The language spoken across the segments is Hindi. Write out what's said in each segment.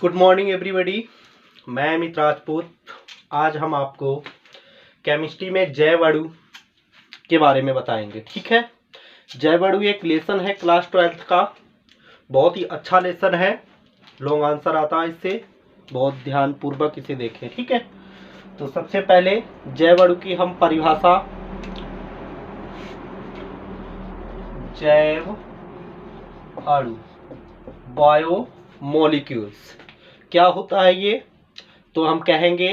Good morning everybody. मैं अमित राजपूत। आज हम आपको केमिस्ट्री में जैव अणु के बारे में बताएंगे। ठीक है। जैव अणु एक लेसन है क्लास 12th का। बहुत ही अच्छा लेसन है। लॉन्ग आंसर आता है इससे, बहुत ध्यान पूर्वक इसे देखें। ठीक है। तो सबसे पहले जैव अणु की हम परिभाषा, जैव अणु बायोमोलिक्यूल्स क्या होता है ये, तो हम कहेंगे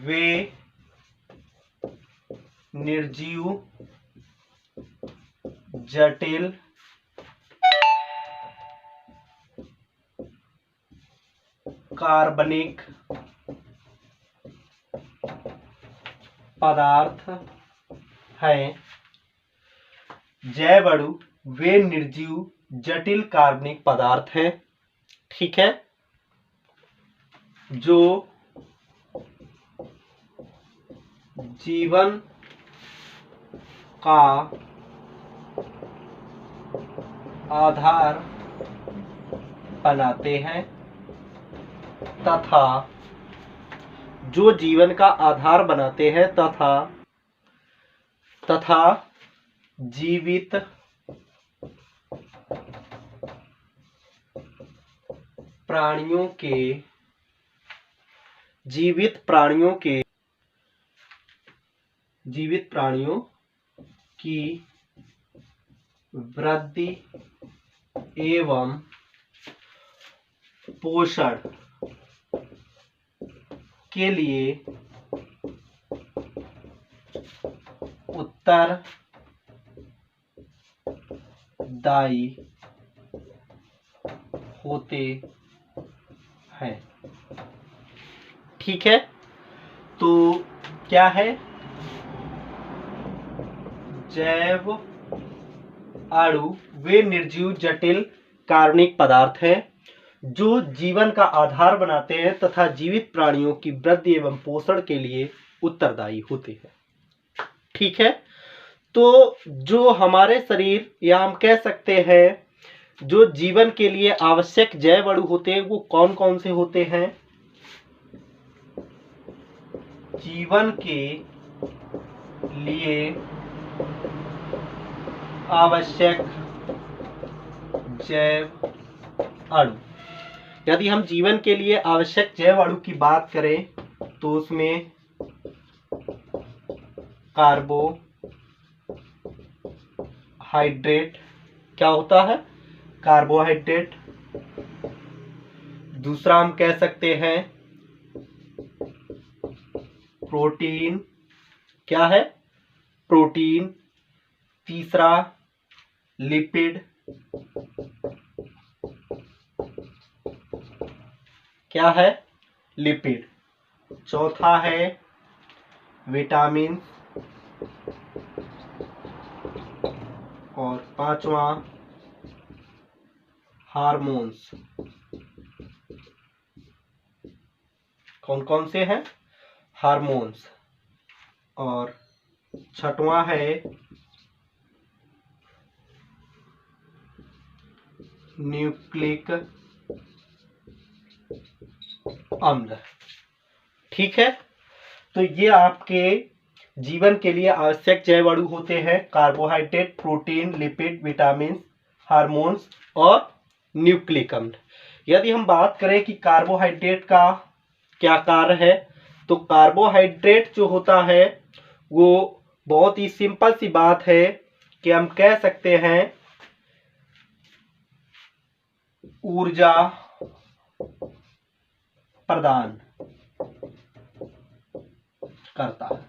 वे निर्जीव जटिल कार्बनिक पदार्थ हैं। जैव अणु वे निर्जीव जटिल कार्बनिक पदार्थ हैं, ठीक है, जो जीवन का आधार बनाते हैं तथा जो जीवन का आधार बनाते हैं तथा जीवित प्राणियों की वृद्धि एवं पोषण के लिए उत्तरदायी होते हैं। ठीक है। तो क्या है जैव अणु? वे निर्जीव जटिल कार्बनिक पदार्थ हैं जो जीवन का आधार बनाते हैं तथा जीवित प्राणियों की वृद्धि एवं पोषण के लिए उत्तरदायी होते हैं। ठीक है। तो जो हमारे शरीर, या हम कह सकते हैं जो जीवन के लिए आवश्यक जैव अणु होते हैं, वो कौन कौन से होते हैं? जीवन के लिए आवश्यक जैव अणु, यदि हम जीवन के लिए आवश्यक जैव अणु की बात करें तो उसमें कार्बोहाइड्रेट क्या होता है? कार्बोहाइड्रेट। दूसरा हम कह सकते हैं प्रोटीन। क्या है? प्रोटीन। तीसरा लिपिड। क्या है? लिपिड। चौथा है विटामिन और पांचवा हार्मोन्स। कौन कौन से हैं? हार्मोन्स। और छठवां है न्यूक्लिक अम्ल। ठीक है। तो ये आपके जीवन के लिए आवश्यक जैव अणु होते हैं: carbohydrate, protein, lipid, vitamin, hormones और न्यूक्लिक अम्ल। यदि हम बात करें कि कार्बोहाइड्रेट का क्या कार्य है, तो कार्बोहाइड्रेट जो होता है वो बहुत ही सिंपल सी बात है कि हम कह सकते हैं ऊर्जा प्रदान करता है।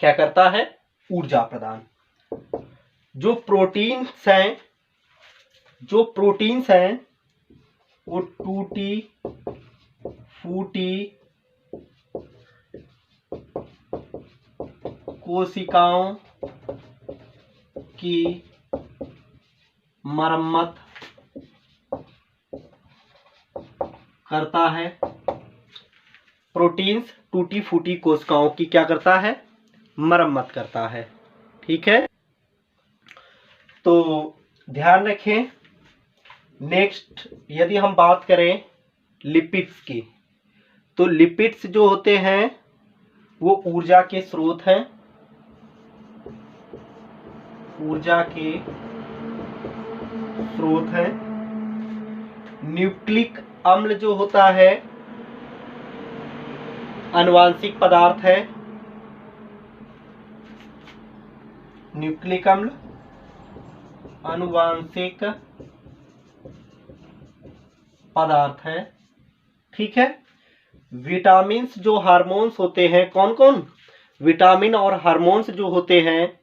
क्या करता है? ऊर्जा प्रदान। जो प्रोटीन्स हैं वो टूटी फूटी कोशिकाओं की मरम्मत करता है। प्रोटीन्स टूटी फूटी कोशिकाओं की क्या करता है? मरम्मत करता है। ठीक है। तो ध्यान रखें, नेक्स्ट यदि हम बात करें लिपिड्स की, तो लिपिड्स जो होते हैं वो ऊर्जा के स्रोत हैं, ऊर्जा के स्रोत हैं। न्यूक्लिक अम्ल जो होता है आनुवांशिक पदार्थ है, न्यूक्लिक अम्ल आनुवांशिक पदार्थ है, ठीक है। विटामिन्स जो हार्मोन्स होते हैं, कौन कौन विटामिन और हार्मोन्स जो होते हैं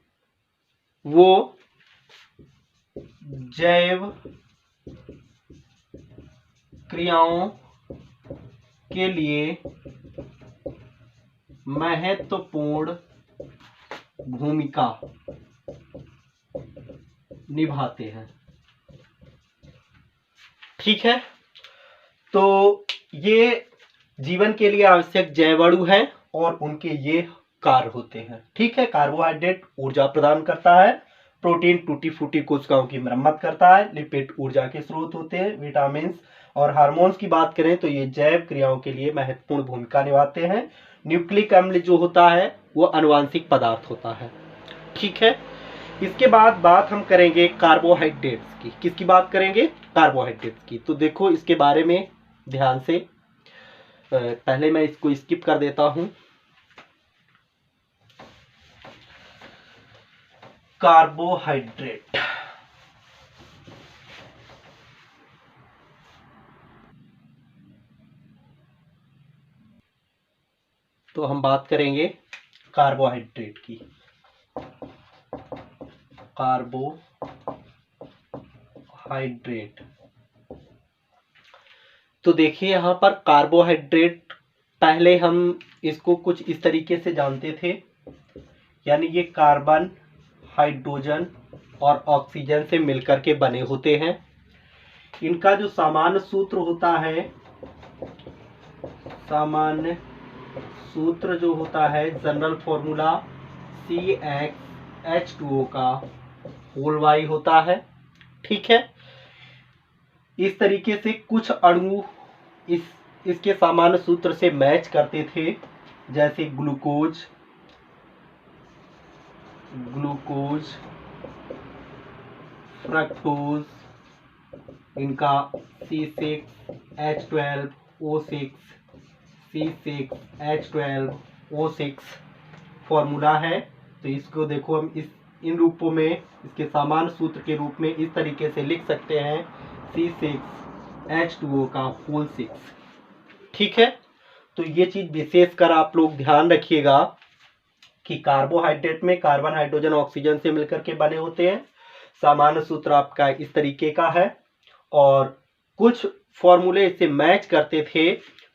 वो जैव क्रियाओं के लिए महत्वपूर्ण भूमिका निभाते हैं, ठीक है। तो ये जीवन के लिए आवश्यक जैवाणु हैं और उनके ये कार्य होते हैं, ठीक है। कार्बोहाइड्रेट ऊर्जा प्रदान करता है, प्रोटीन टूटी फूटी कोशिकाओं की मरम्मत करता है, लिपिड ऊर्जा के स्रोत होते हैं, विटामिन और हार्मोन्स की बात करें तो ये जैव क्रियाओं के लिए महत्वपूर्ण भूमिका निभाते हैं। न्यूक्लिक अम्ल जो होता है वो आनुवांशिक पदार्थ होता है, ठीक है। इसके बाद बात हम करेंगे कार्बोहाइड्रेट्स की। किसकी बात करेंगे? कार्बोहाइड्रेट्स की। तो देखो इसके बारे में ध्यान से, पहले मैं इसको स्किप कर देता हूं। कार्बोहाइड्रेट, तो हम बात करेंगे कार्बोहाइड्रेट की। कार्बोहाइड्रेट, तो देखिए यहां पर कार्बोहाइड्रेट, पहले हम इसको कुछ इस तरीके से जानते थे, यानी ये कार्बन, हाइड्रोजन और ऑक्सीजन से मिलकर के बने होते हैं। इनका जो सामान्य सूत्र होता है, सामान्य सूत्र जो होता है, जनरल फॉर्मूला CH2O का होल वाई होता है, ठीक है। इस तरीके से कुछ अणु इसके सामान्य सूत्र से मैच करते थे, जैसे ग्लूकोज, फ्रक्टोज, इनका C6H12O6, C6H12O6 फॉर्मूला है। तो इसको देखो हम इन रूपों में, इसके सामान्य सूत्र के रूप में इस तरीके से लिख सकते हैं, C6H2O का होल 6, ठीक है। तो ये चीज विशेषकर आप लोग ध्यान रखिएगा कि कार्बोहाइड्रेट में कार्बन, हाइड्रोजन, ऑक्सीजन से मिलकर के बने होते हैं। सामान्य सूत्र आपका इस तरीके का है और कुछ फॉर्मूले इससे मैच करते थे।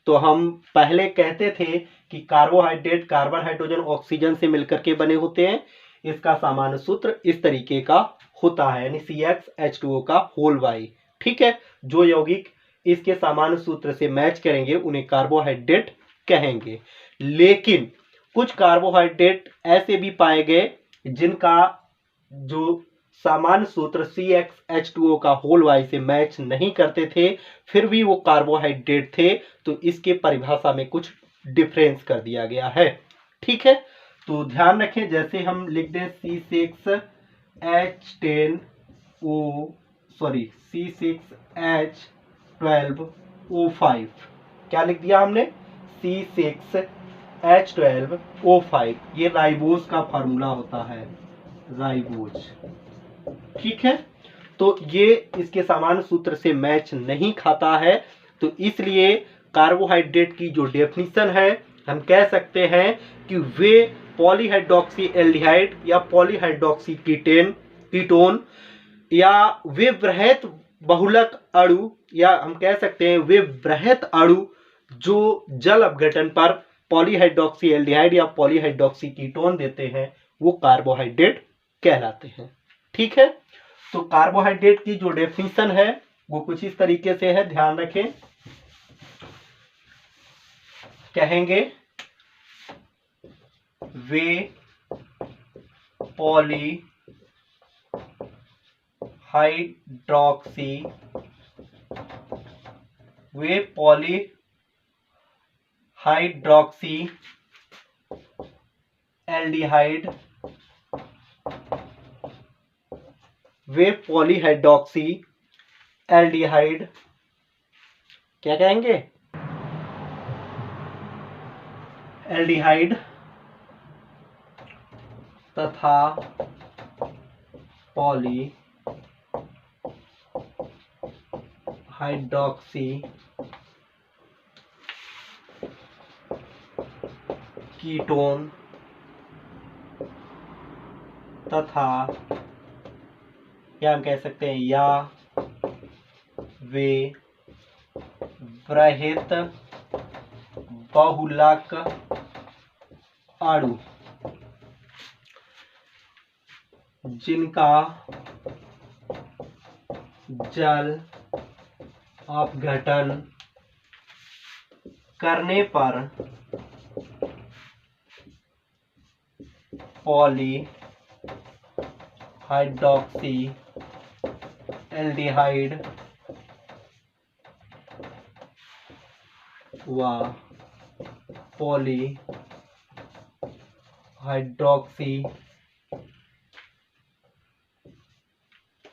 तो हम पहले कहते थे कि कार्बोहाइड्रेट कार्बन, हाइड्रोजन, ऑक्सीजन से मिलकर के बने होते हैं। इसका सामान्य सूत्र इस तरीके का होता है, यानी CH2O का होल वाई, ठीक है। जो यौगिक इसके सामान्य सूत्र से मैच करेंगे उन्हें कार्बोहाइड्रेट कहेंगे। लेकिन कुछ कार्बोहाइड्रेट ऐसे भी पाए गए जिनका जो सामान्य सूत्र CH2O का होल वाई से मैच नहीं करते थे, फिर भी वो कार्बोहाइड्रेट थे। तो इसके परिभाषा में कुछ डिफरेंस कर दिया गया है, ठीक है। तो ध्यान रखें, जैसे हम लिख दें C6H12O5, क्या लिख दिया हमने? C6H12O5, ये राइबोज का फार्मूला होता है, राइबोज, ठीक है। तो ये इसके सामान्य सूत्र से मैच नहीं खाता है। तो इसलिए कार्बोहाइड्रेट की जो डेफिनेशन है, हम कह सकते हैं कि वे पॉलीहाइड्रोक्सी एल्डिहाइड या पॉलीहाइड्रोक्सी कीटोन या वे वृहत बहुलक अणु, या हम कह सकते हैं वे वृहत अणु जो जल अपघटन पर पॉलीहाइड्रोक्सी एल्डिहाइड या पॉलीहाइड्रोक्सी कीटोन देते हैं, वो कार्बोहाइड्रेट कहलाते हैं, ठीक है। तो कार्बोहाइड्रेट की जो डेफिनेशन है वो कुछ इस तरीके से है, ध्यान रखें। कहेंगे वे पॉलीहाइड्रोक्सी वे पॉली हाइड्रोक्सी एल्डिहाइड, वे पॉलीहाइड्रोक्सी एल्डिहाइड क्या कहेंगे, एल्डिहाइड तथा पॉली हाइड्रोक्सी कीटोन तथा या हम कह सकते हैं या वे वृहत बहुलक अणु जिनका जल अपघटन करने पर पॉली हाइड्रोक्सी एल्डिहाइड व पॉली हाइड्रोक्सी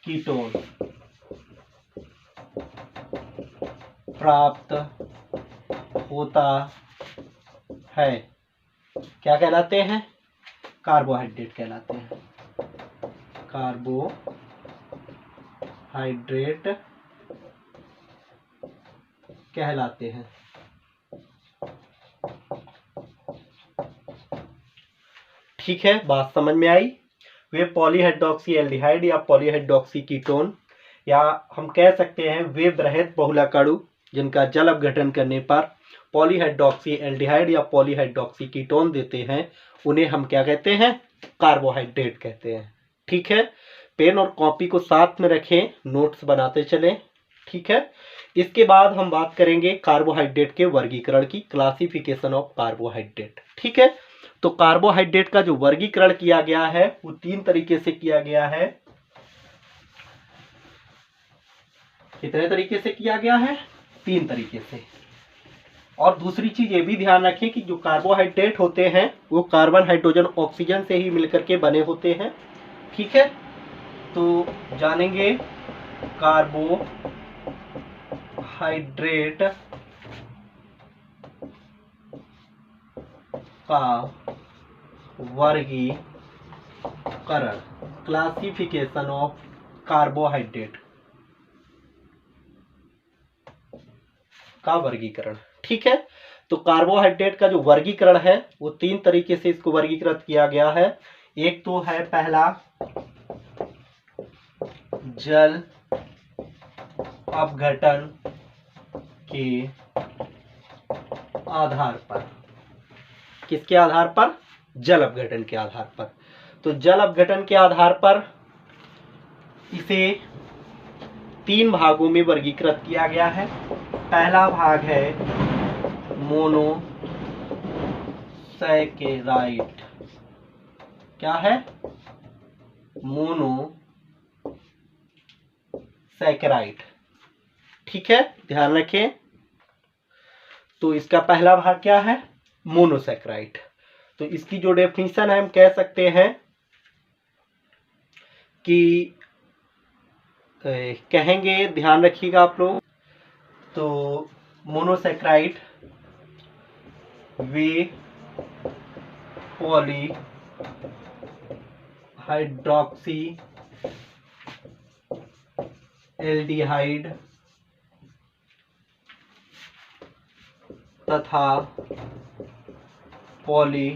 कीटोन प्राप्त होता है, क्या कहलाते हैं, कार्बोहाइड्रेट कहलाते हैं, कार्बोहाइड्रेट कहलाते हैं। ठीक है, बात समझ में आई। वे पॉलीहाइड्रोक्सी एल्डिहाइड या पॉलीहाइड्रोक्सी कीटोन या हम कह सकते हैं वे वृहत बहुलक अणु जिनका जल अपघटन करने पर पॉलीहाइड्रोक्सी एल्डिहाइड या पॉलीहाइड्रोक्सी कीटोन देते हैं, उन्हें हम क्या कहते हैं, कार्बोहाइड्रेट कहते हैं। ठीक है, पेन और कॉपी को साथ में रखें, नोट्स बनाते चलें। ठीक है, इसके बाद हम बात करेंगे कार्बोहाइड्रेट के वर्गीकरण की, क्लासिफिकेशन ऑफ कार्बोहाइड्रेट। ठीक है, तो कार्बोहाइड्रेट का जो वर्गीकरण किया गया है वो 3 तरीके से किया गया है। कितने तरीके से किया गया है, 3 तरीके से। और दूसरी चीज ये भी ध्यान रखें कि जो कार्बोहाइड्रेट होते हैं वो कार्बन हाइड्रोजन ऑक्सीजन से ही मिलकर के बने होते हैं। ठीक है, तो जानेंगे कार्बोहाइड्रेट का वर्गीकरण, क्लासिफिकेशन ऑफ कार्बोहाइड्रेट का वर्गीकरण। ठीक है, तो कार्बोहाइड्रेट का जो वर्गीकरण है वो 3 तरीके से इसको वर्गीकृत किया गया है। एक तो है पहला जल अपघटन के आधार पर। किसके आधार पर, जल अपघटन के आधार पर। तो जल अपघटन के आधार पर इसे 3 भागों में वर्गीकृत किया गया है। पहला भाग है मोनोसैकेराइड। क्या है, मोनोसैकेराइड। ठीक है, ध्यान रखें। तो इसका पहला भाग क्या है, मोनोसैकेराइड। तो इसकी जो डेफिनेशन है हम कह सकते हैं कि कहेंगे, ध्यान रखिएगा आप लोग। तो मोनोसैकेराइड वे पॉली हाइड्रोक्सी एल्डिहाइड तथा पॉली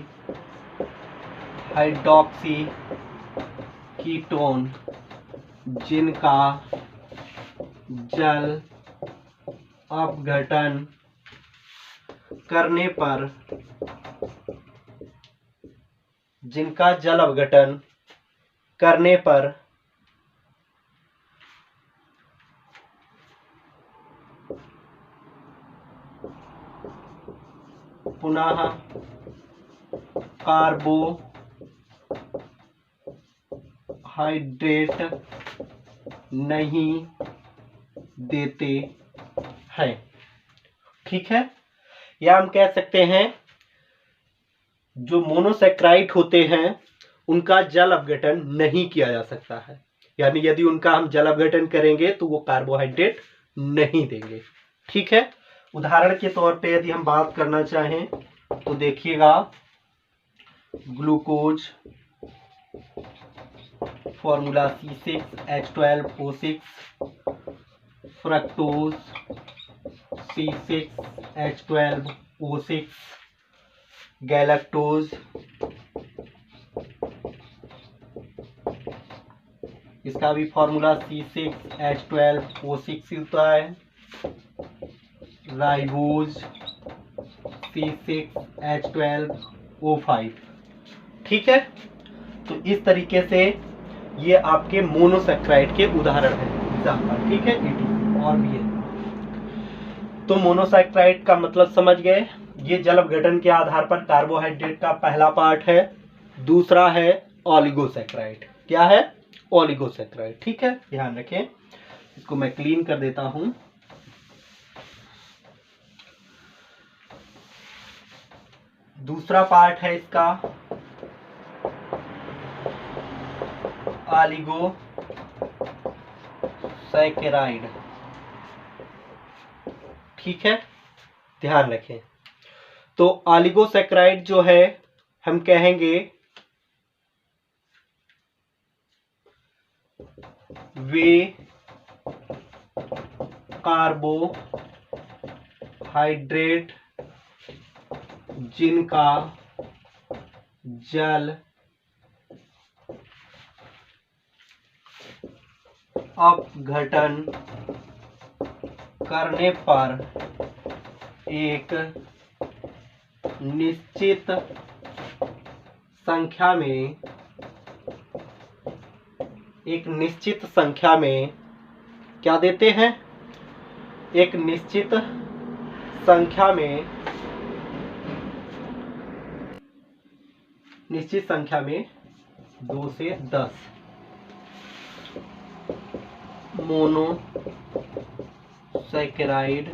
हाइड्रोक्सी कीटोन जिनका जल अपघटन करने पर पुनः कार्बोहाइड्रेट नहीं देते हैं। ठीक है, या हम कह सकते हैं जो मोनोसेक्राइड होते हैं उनका जल अपघटन नहीं किया जा सकता है, यानी यदि उनका हम जल अपघटन करेंगे तो वो कार्बोहाइड्रेट नहीं देंगे। ठीक है, उदाहरण के तौर पे यदि हम बात करना चाहें तो देखिएगा, glucose formula C6H12O6, fructose C6H12O6, galactose इसका भी फॉर्मूला C6H12O6 होता है, राइबोज C6H12O5। ठीक है, तो इस तरीके से ये आपके मोनोसेक्राइड के उदाहरण हैं, एग्जाम्पल। ठीक है, और भी है। तो मोनोसेक्राइड का मतलब समझ गए, ये जल अपघटन के आधार पर कार्बोहाइड्रेट का पहला पार्ट है। दूसरा है ओलिगोसेक्राइड। क्या है? ओलिगोसेक्राइड। ठीक है, ध्यान रखें, इसको मैं क्लीन कर देता हूं। दूसरा पार्ट है इसका ओलिगोसैकेराइड। ठीक है, ध्यान रखें। तो ओलिगोसैकेराइड जो है हम कहेंगे वे कार्बोहाइड्रेट जिनका जल अपघटन करने पर एक निश्चित संख्या में क्या देते हैं? एक निश्चित संख्या में 2 से 10 मोनोसैकेराइड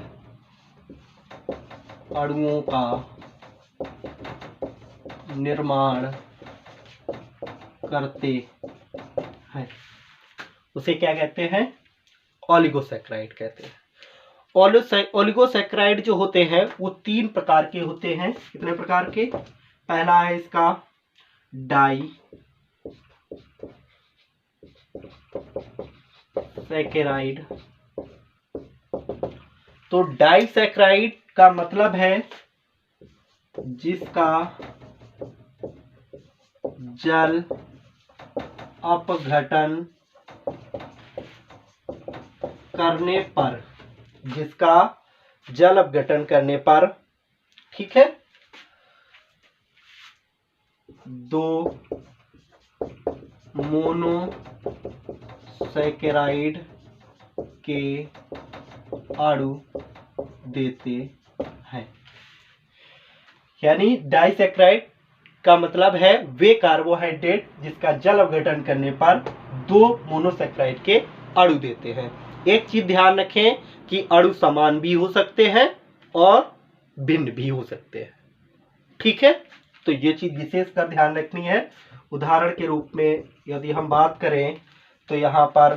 अणुओं का निर्माण करते हैं, उसे क्या कहते हैं? ओलिगोसैकेराइड कहते हैं। ओलिगोसैकेराइड जो होते हैं वो 3 प्रकार के होते हैं। कितने प्रकार के? पहला है इसका डाई सैकेराइड। तो डाइसैकेराइड का मतलब है जिसका जल अपघटन करने पर, ठीक है, 2 मोनोसैकेराइड के अणु देते हैं। यानी डाइसैकेराइड का मतलब है वे कार्बोहाइड्रेट जिसका जल अपघटन करने पर 2 मोनोसैकेराइड के अणु देते हैं। एक चीज ध्यान रखें कि अणु समान भी हो सकते हैं और भिन्न भी हो सकते हैं। ठीक है, तो ये चीज विशेष कर ध्यान रखनी है। उदाहरण के रूप में यदि हम बात करें तो यहां पर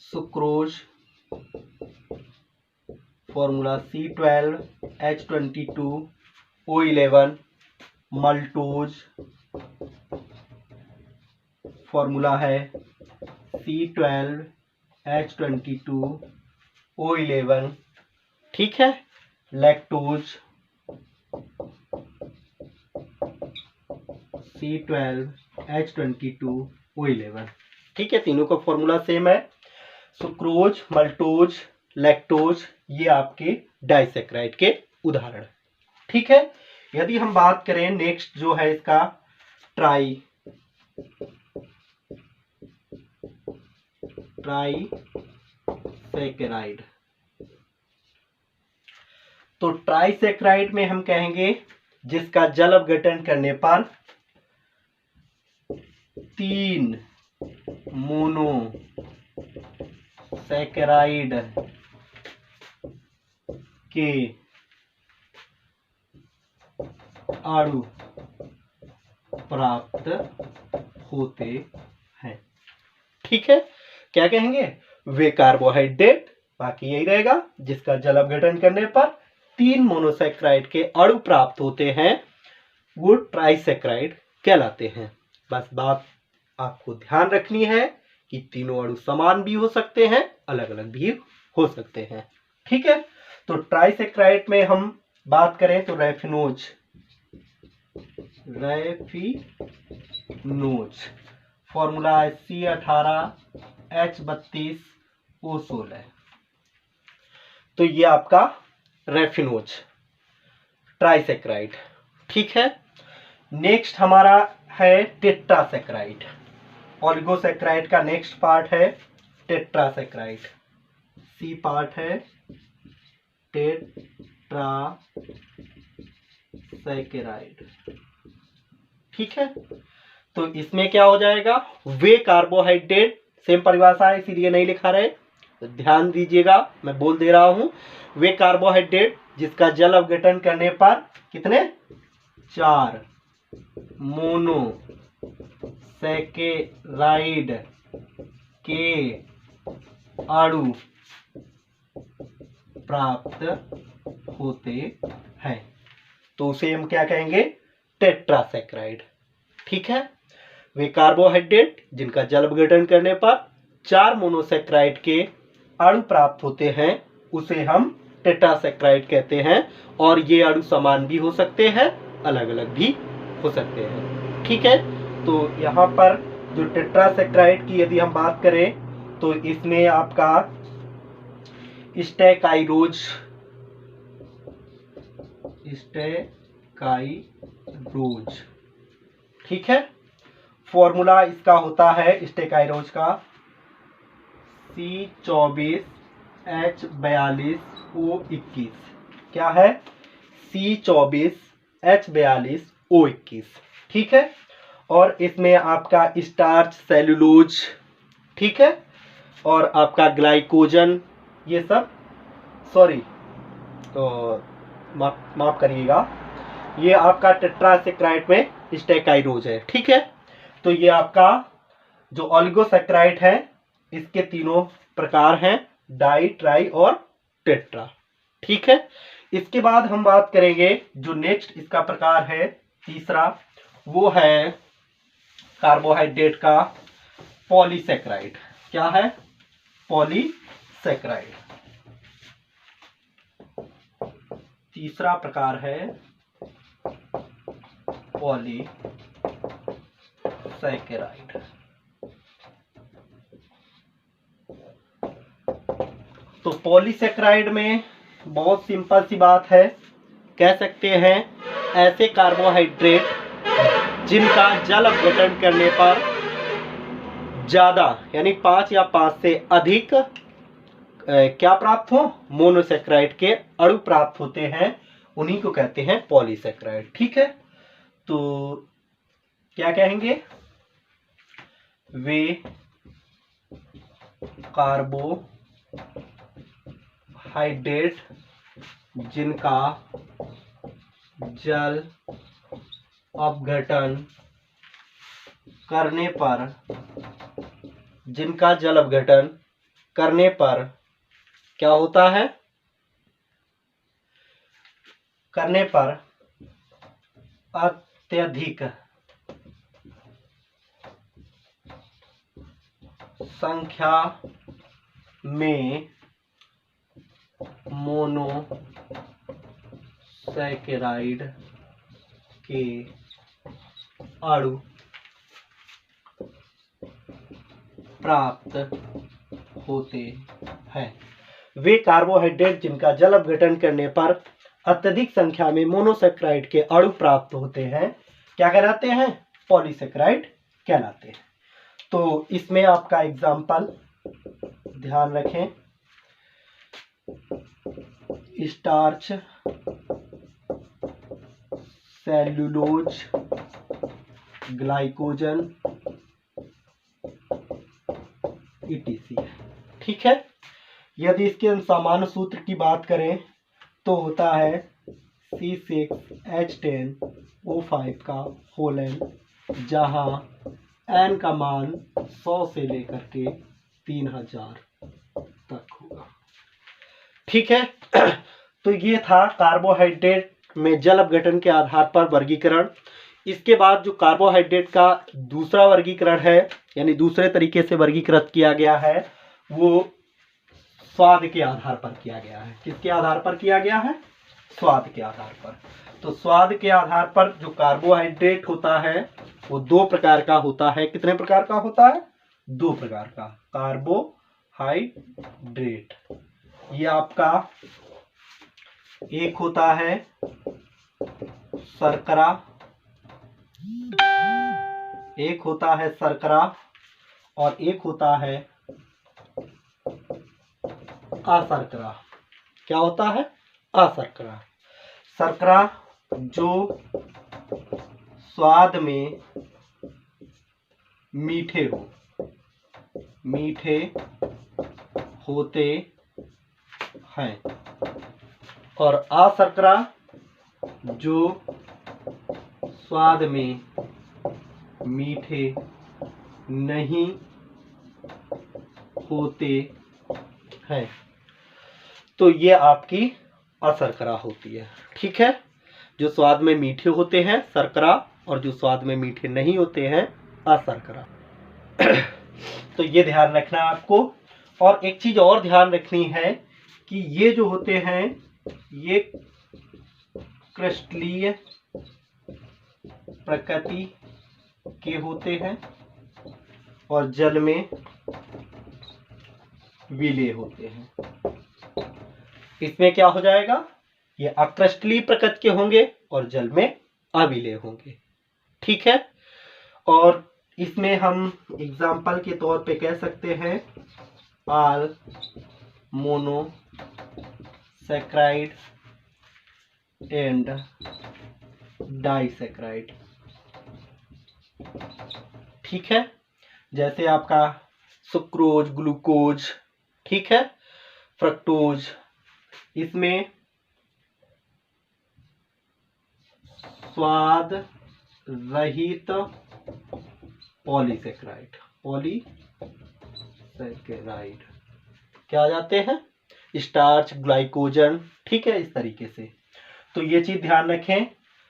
sucrose formula C12H22O11, maltose formula है C12H22O11, ठीक है, लैक्टोज C12H22O11, ठीक है, तीनों का फॉर्मूला सेम है। सुक्रोज, मल्टोज, लैक्टोज ये आपके डाइसैकेराइड के उदाहरण। ठीक है, यदि हम बात करें नेक्स्ट जो है इसका ट्राइसैकेराइड। तो ट्राइसैकेराइड में हम कहेंगे जिसका जल अपघटन करने पर 3 मोनोसैकेराइड के अणु प्राप्त होते हैं। ठीक है, क्या कहेंगे? वे कार्बोहाइड्रेट, बाकी यही रहेगा, जिसका जल अपघटन करने पर 3 मोनोसेक्राइड के अणु प्राप्त होते हैं, वो ट्राइसेक्राइड कहलाते हैं। बस बात आपको ध्यान रखनी है कि तीनों अणु समान भी हो सकते हैं, अलग अलग भी हो सकते हैं। ठीक है, तो ट्राइसेक्राइड में हम बात करें तो रेफिनोज फॉर्मूला है C18H32O16। तो ये आपका रेफिनोज ट्राइसेक्राइड। ठीक है, नेक्स्ट हमारा है टेट्रासेक्राइड। ऑलिगोसेक्राइड का नेक्स्ट पार्ट है टेट्रासेक्राइड। सी पार्ट है टेट्रासेक्राइड। ठीक है, तो इसमें क्या हो जाएगा? वे कार्बोहाइड्रेट, सेम परिभाषा है इसीलिए नहीं लिखा रहे, तो ध्यान दीजिएगा, मैं बोल दे रहा हूं। वे कार्बोहाइड्रेट जिसका जल अपघटन करने पर कितने? 4 मोनोसेकेराइड के अणु प्राप्त होते हैं, तो उसे हम क्या कहेंगे? टेट्रासेक्राइड। ठीक है, वे कार्बोहाइड्रेट जिनका जल अपघटन करने पर 4 मोनोसेक्राइड के अणु प्राप्त होते हैं, उसे हम टेट्रासेक्राइड कहते हैं। और ये अणु समान भी हो सकते हैं, अलग अलग भी हो सकते हैं। ठीक है, तो यहाँ पर जो टेट्रासेक्राइड की यदि हम बात करें तो इसमें आपका स्टेकाइरोज ठीक है, फॉर्मूला इसका होता है स्टेकाइरोज का C24H42O21। क्या है? C24H42O21। ठीक है, और इसमें आपका स्टार्च, सेलुलोज, ठीक है, और आपका ग्लाइकोजन, ये सब, सॉरी, तो माफ करिएगा, ये आपका टेट्रासेक्राइड में स्टेकाइरोज है। ठीक है, तो ये आपका जो ऑलिगोसेक्राइड है, इसके तीनों प्रकार हैं, डाई, ट्राई और टेट्रा। ठीक है, इसके बाद हम बात करेंगे जो नेक्स्ट इसका प्रकार है तीसरा, वो है कार्बोहाइड्रेट का पॉलीसेक्राइड। क्या है? पॉलीसेक्राइड। तीसरा प्रकार है पॉलीसेक्राइड। तो पॉलीसेक्राइड में बहुत सिंपल सी बात है, कह सकते हैं ऐसे कार्बोहाइड्रेट जिनका जल अपघटन करने पर ज्यादा, यानी 5 या 5 से अधिक क्या प्राप्त हो? मोनोसेक्राइड के अणु प्राप्त होते हैं, उन्हीं को कहते हैं पॉलीसेक्राइड। ठीक है, तो क्या कहेंगे? वे कार्बोहाइड्रेट जिनका जल अपघटन करने पर क्या होता है? करने पर अत्यधिक संख्या में मोनोसेकेराइड के अणु प्राप्त होते हैं। वे कार्बोहाइड्रेट जिनका जल अपघटन करने पर अत्यधिक संख्या में मोनोसेक्राइड के अणु प्राप्त होते हैं, क्या कहलाते हैं? पॉलीसेक्राइड कहलाते हैं। तो इसमें आपका एग्जाम्पल ध्यान रखें, स्टार्च, सेल्यूलोज, ग्लाइकोजन, etc। ठीक है, यदि इसके सामान्य सूत्र की बात करें तो होता है C6H10O5 का होल एन, जहाँ एन का मान 100 से लेकर के 3000 तक होगा। ठीक है। तो ये था कार्बोहाइड्रेट में जल अपघटन के आधार पर वर्गीकरण। इसके बाद जो कार्बोहाइड्रेट का दूसरा वर्गीकरण है, यानी दूसरे तरीके से वर्गीकृत किया गया है, वो स्वाद के आधार पर किया गया है। किसके आधार पर किया गया है? स्वाद के आधार पर। तो स्वाद के आधार पर जो कार्बोहाइड्रेट होता है वो दो प्रकार का होता है। कितने प्रकार का होता है? दो प्रकार का कार्बोहाइड्रेट। ये आपका एक होता है शर्करा, एक होता है शर्करा और एक होता है अशर्करा। क्या होता है? अशर्करा। शर्करा जो स्वाद में मीठे होते हैं, और अशर्करा जो स्वाद में मीठे नहीं होते हैं। तो ये आपकी अशर्करा होती है। ठीक है। जो स्वाद में मीठे होते हैं शर्करा, और जो स्वाद में मीठे नहीं होते हैं अशर्करा। तो ये ध्यान रखना है आपको। और एक चीज और ध्यान रखनी है कि ये जो होते हैं ये क्रिस्टलीय प्रकृति के होते हैं और जल में विलेय होते हैं। इसमें क्या हो जाएगा? ये अक्रिस्टलीय प्रकृति के होंगे और जल में अविलेय होंगे। ठीक है। और इसमें हम एग्जाम्पल के तौर पे कह सकते हैं आल मोनोसैक्राइड एंड डाइसैक्राइड। ठीक है। जैसे आपका सुक्रोज, ग्लूकोज, ठीक है, फ्रक्टोज। इसमें स्वाद रहित पॉलीसैकेराइड क्या आ जाते हैं? Starch, glycogen. ठीक है, इस तरीके से। तो ये चीज ध्यान रखें।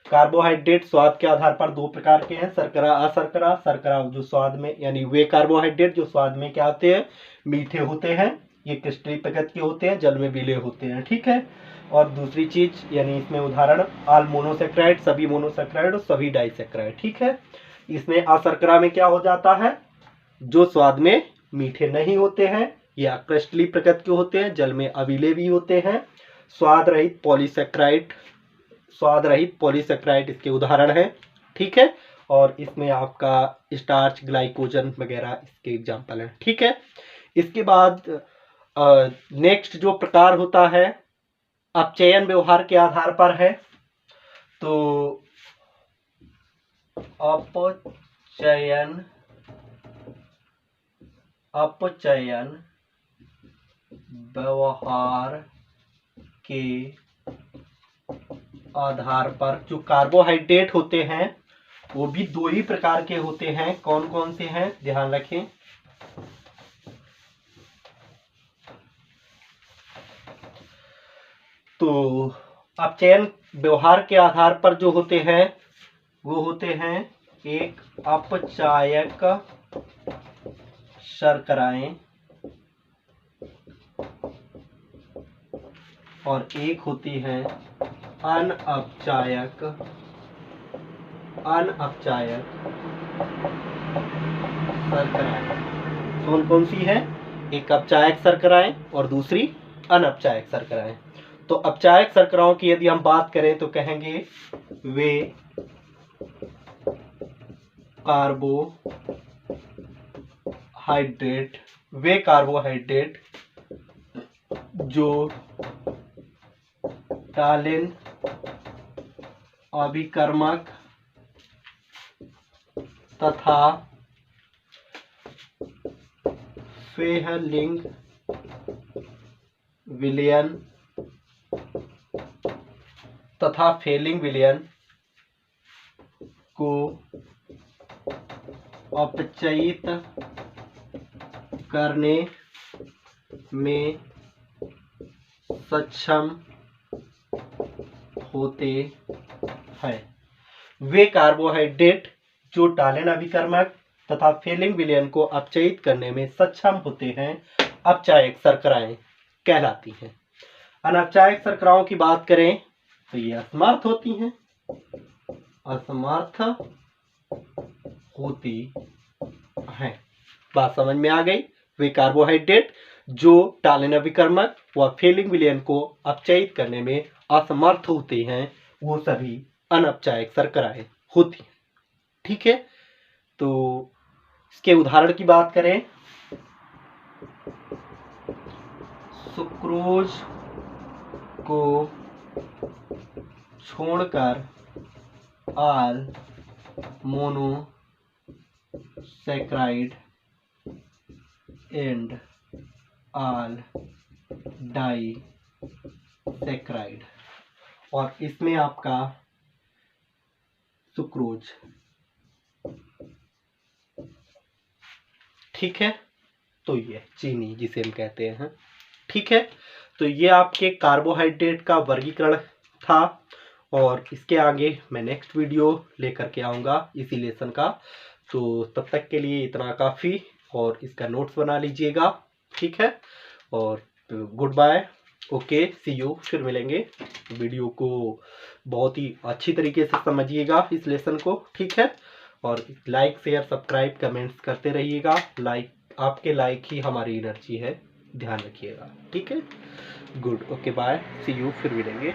कार्बोहाइड्रेट स्वाद के आधार पर दो प्रकार के हैं, शर्करा, अशर्करा। शर्करा जो स्वाद में, यानी वे कार्बोहाइड्रेट जो स्वाद में क्या होते हैं? मीठे होते हैं। ये क्रिस्टलीय प्रकृति के होते हैं, जल में विलेय होते हैं। ठीक है। और दूसरी चीज, यानी इसमें उदाहरण आल मोनोसैक्राइड, सभी मोनोसैक्राइड और सभी डाइसैक्राइड। ठीक है। इसमें अशर्करा में क्या हो जाता है? जो स्वाद में मीठे नहीं होते हैं, ये क्रिस्टलीय प्रकृति के होते हैं, जल में अविलेय भी होते हैं। स्वाद रहित पॉलीसैक्राइड इसके उदाहरण है। ठीक है। और इसमें आपका स्टार्च, ग्लाइकोजन वगैरह इसके एग्जाम्पल हैं। ठीक है। इसके बाद नेक्स्ट जो प्रकार होता है अपचयन व्यवहार के आधार पर है। तो अपचयन व्यवहार के आधार पर जो कार्बोहाइड्रेट होते हैं वो भी दो ही प्रकार के होते हैं। कौन कौन से हैं? ध्यान रखें। तो अपचयन व्यवहार के आधार पर जो होते हैं वो होते हैं एक अपचायक शर्कराएं और एक होती है अनअपचायक शर्कराएं। कौन कौन सी है? एक अपचायक शर्कराएं और दूसरी अनअपचायक शर्कराएं। तो अपचायक शर्कराओं की यदि हम बात करें तो कहेंगे वे कार्बोहाइड्रेट जो टालिन अभिकर्मक तथा फेहलिंग विलयन तथा फेलिंग विलयन को अपचयित करने में सक्षम होते हैं। वे कार्बोहाइड्रेट जो टालिन अभिकर्मक तथा फेलिंग विलयन को अपचयित करने में सक्षम होते हैं अपचायक शर्कराएं कहलाती हैं। अनपचायक शर्कराओं की बात करें तो ये असमर्थ होती हैं, असमर्थ होती हैं। बात समझ में आ गई। वे कार्बोहाइड्रेट जो टालिन अभिकर्मक व फेलिंग विलयन को अपचयित करने में असमर्थ होते हैं वो सभी अनपचायक शर्कराएं होती हैं। ठीक है, तो इसके उदाहरण की बात करें, सुक्रोज को छोड़कर all monosaccharide and all disaccharide, और इसमें आपका सुक्रोज, ठीक है, तो ये चीनी जिसे हम कहते हैं। ठीक है, तो ये आपके कार्बोहाइड्रेट का वर्गीकरण था, और इसके आगे मैं नेक्स्ट वीडियो लेकर के आऊँगा इसी लेसन का। तो तब तक के लिए इतना काफ़ी, और इसका नोट्स बना लीजिएगा। ठीक है, और good bye, okay, see you, फिर मिलेंगे। वीडियो को बहुत ही अच्छी तरीके से समझिएगा इस लेसन को। ठीक है, और लाइक शेयर सब्सक्राइब कमेंट्स करते रहिएगा। आपके लाइक ही हमारी एनर्जी है, ध्यान रखिएगा। ठीक है, good, okay, bye, see you, फिर मिलेंगे।